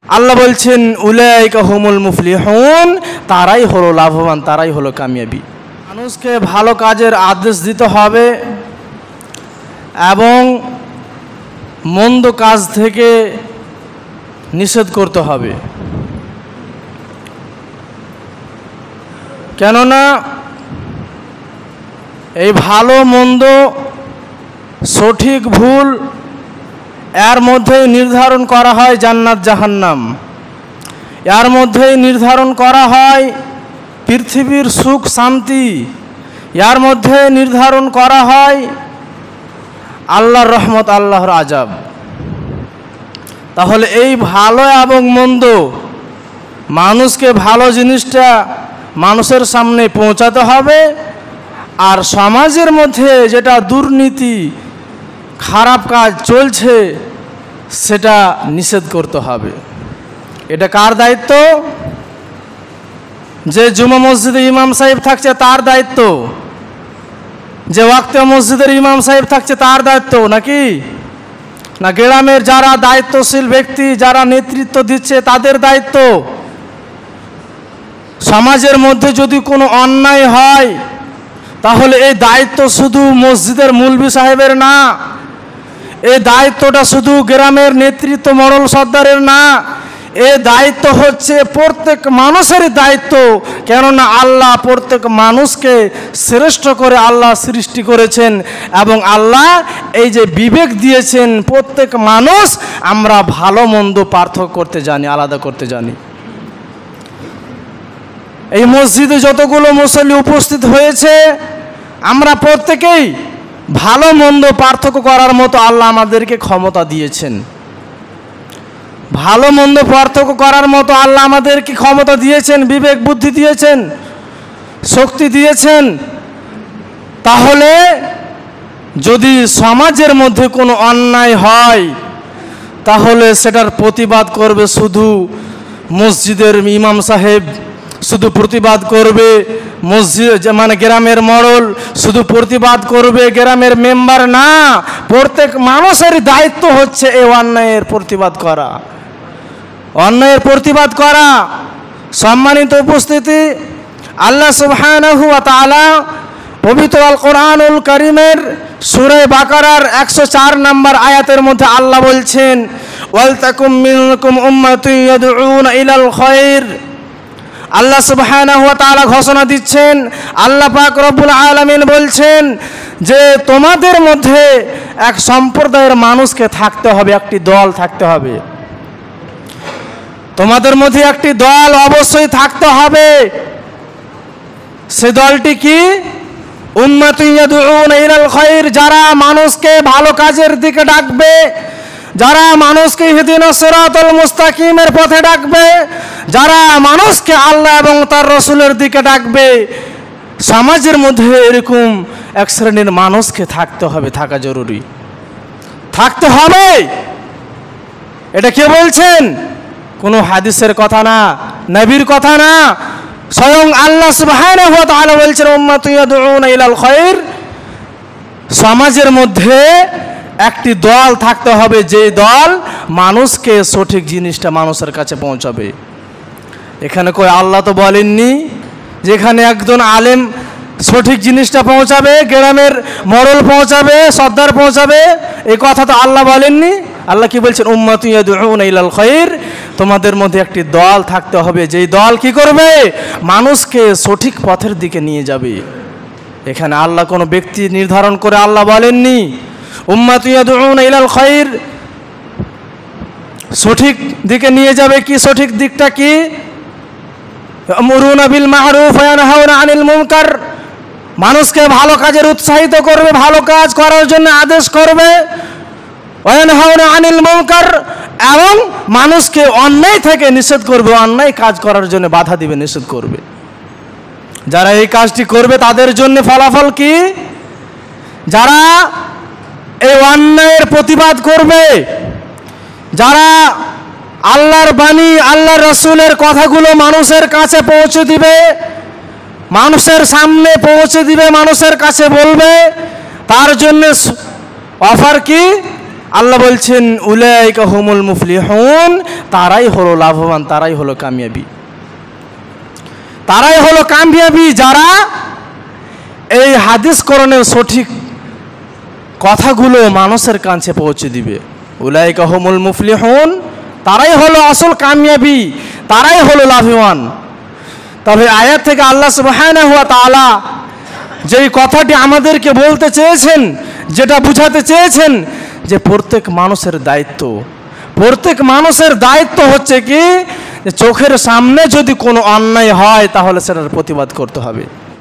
আল্লাহ বলছেন উলাইকা হুমুল মুফলিহুন, তারাই হলো লাভবান, তারাই হলো কামিয়াবি। মানুষকে ভালো কাজের আদেশ দিতে হবে এবং মন্দ কাজ থেকে নিষেধ করতে হবে। কেননা এই ভালো মন্দ সঠিক ভুল এর মধ্যেই নির্ধারণ করা হয় জান্নাত জাহান্নাম, এর মধ্যেই নির্ধারণ করা হয় পৃথিবীর সুখ শান্তি, এর মধ্যে নির্ধারণ করা হয় আল্লাহর রহমত আল্লাহর আযাব। তাহলে এই ভালো এবং মন্দ, মানুষকে ভালো জিনিসটা মানুষের সামনে পৌঁছাতে হবে, আর সমাজের মধ্যে যেটা দুর্নীতি খারাপ কাজ চলছে সেটা নিষেধ করতে হবে। এটা কার দায়িত্ব? যে জুমা মসজিদে ইমাম সাহেব থাকছে তার দায়িত্ব, যে ওয়াক্তে মসজিদের ইমাম সাহেব থাকছে তার দায়িত্ব, নাকি না গ্রামের যারা দায়িত্বশীল ব্যক্তি যারা নেতৃত্ব দিচ্ছে তাদের দায়িত্ব? সমাজের মধ্যে যদি কোনো অন্যায় হয় তাহলে এই দায়িত্ব শুধু মসজিদের মুলবি সাহেবের না, এই দায়িত্বটা শুধু গ্রামের নেতৃত্ব মডল সর্দারের না, এই দায়িত্ব হচ্ছে প্রত্যেক মানুষেরই দায়িত্ব। কেননা আল্লাহ প্রত্যেক মানুষকে শ্রেষ্ঠ করে আল্লাহ সৃষ্টি করেছেন এবং আল্লাহ এই যে বিবেক দিয়েছেন, প্রত্যেক মানুষ আমরা ভালো মন্দ পার্থক্য করতে জানি, আলাদা করতে জানি। এই মসজিদে যতগুলো মুসল্লি উপস্থিত হয়েছে আমরা প্রত্যেকেই ভালো মন্দ পার্থক্য করার মতো আল্লাহ আমাদেরকে ক্ষমতা দিয়েছেন। ভালো মন্দ পার্থক্য করার মতো আল্লাহ আমাদেরকে ক্ষমতা দিয়েছেন, বিবেক বুদ্ধি দিয়েছেন, শক্তি দিয়েছেন। তাহলে যদি সমাজের মধ্যে কোনো অন্যায় হয় তাহলে সেটার প্রতিবাদ করবে শুধু মসজিদের ইমাম সাহেব, শুধু প্রতিবাদ করবে মসজিদ মানে গ্রামের মডল, শুধু প্রতিবাদ করবে গ্রামের মেম্বার না, প্রত্যেক মানুষের দায়িত্ব হচ্ছে এই অন্যায়ের প্রতিবাদ করা, অন্যায়ের প্রতিবাদ করা। সম্মানিত উপস্থিতি, আল্লাহ সুবহানাহু ওয়া তাআলা পবিত্র আল কোরআনুল কারীমের সূরা বাকারার 104 নম্বর আয়াতের মধ্যে আল্লাহ বলছেন ওয়ালতাকুম মিনকুম উম্মাতুন ইয়াদউনা ইলাল খায়র। আল্লাহ সুবহানাহু ওয়া তাআলা ঘোষণা দিচ্ছেন, আল্লাহ পাক রব্বুল আলামিন বলছেন যে তোমাদের মধ্যে এক সম্প্রদায়ের মানুষকে থাকতে হবে, একটি দল থাকতে হবে, তোমাদের মধ্যে একটি দল অবশ্যই থাকতে হবে। সে দলটি কি? উম্মাতুন ইয়াদউনা ইলাল খায়র, যারা মানুষকে ভালো কাজের দিকে ডাকবে, যারা মানুষকে ইহদিনাস সিরাতাল মুস্তাকিমের পথে ডাকবে, যারা মানুষকে আল্লাহ এবং তার রাসূলের দিকে ডাকবে। সমাজের মধ্যে এরকম এক শ্রেণীর মানুষকে থাকতে হবে, থাকা জরুরি, থাকতে হবে। এটা কে বলছেন? কোনো হাদিসের কথা না, নবীর কথা না, স্বয়ং আল্লাহ সুবহানাহু ওয়া তাআলা বলছেন উম্মাতুন ইয়াদউনা ইলাল খায়র। সমাজের মধ্যে একটি দল থাকতে হবে, যে দল মানুষকে সঠিক জিনিসটা মানুষের কাছে পৌঁছাবে। এখানে কই আল্লাহ তো বলেননি যেখানে একজন আলেম সঠিক জিনিসটা পৌঁছাবে, গ্রামের মডল পৌঁছাবে, সর্দার পৌঁছাবে, এই কথা তো আল্লাহ বলেননি। আল্লাহ কি বলছেন? উম্মাতুন ইয়াদউনা ইলাল খায়র, তোমাদের মধ্যে একটি দল থাকতে হবে, যেই দল কি করবে? মানুষকে সঠিক পথের দিকে নিয়ে যাবে। এখানে আল্লাহ কোনো ব্যক্তি নির্ধারণ করে আল্লাহ বলেননি। উম্মাতুন ইয়াদউনা ইলাল খায়র, সঠিক দিকে নিয়ে যাবে। কি সঠিক দিকটা কি? ইয়ামুরুনা বিল মা'রুফ ওয়া ইয়ানহাউনা আনিল মুনকার, মানুষকে ভালো কাজের উৎসাহিত করবে, ভালো কাজ করার জন্য আদেশ করবে। ওয়া ইয়ানহাউনা আনিল মুনকার, এবং মানুষকে অন্যায় থেকে নিষেধ করবে, অন্যায় কাজ করার জন্য বাধা দিবে, নিষেধ করবে। যারা এই কাজটি করবে তাদের জন্য ফলাফল কি? যারা এই অন্যায়ের প্রতিবাদ করবে, যারা আল্লাহর বাণী আল্লাহর রাসূলের কথাগুলো মানুষের কাছে পৌঁছে দিবে, মানুষের সামনে পৌঁছে দিবে, মানুষের কাছে বলবে, তার জন্য অফার কি? আল্লাহ বলছেন উলাইকা হুমুল মুফলিহুন, তারাই হলো লাভবান, তারাই হলো কামিয়াবি। তারাই হলো কামিয়াবি যারা এই হাদিস কোরআনের সঠিক কথাগুলো মানুষের কাছে পৌঁছে দিবে। উলাইকা হুমুল মুফলিহুন, তারাই হলো আসল কামিয়াবি, তারাই হলো লাভবান। তবে আয়াত থেকে আল্লাহ সুবহানাহু ওয়া তাআলা যেই কথাটি আমাদেরকে বলতে চেয়েছেন, যেটা বুঝাতে চেয়েছেন, যে প্রত্যেক মানুষের দায়িত্ব হচ্ছে কি, চোখের সামনে যদি কোনো অন্যায় হয় তাহলে সেটার প্রতিবাদ করতে হবে।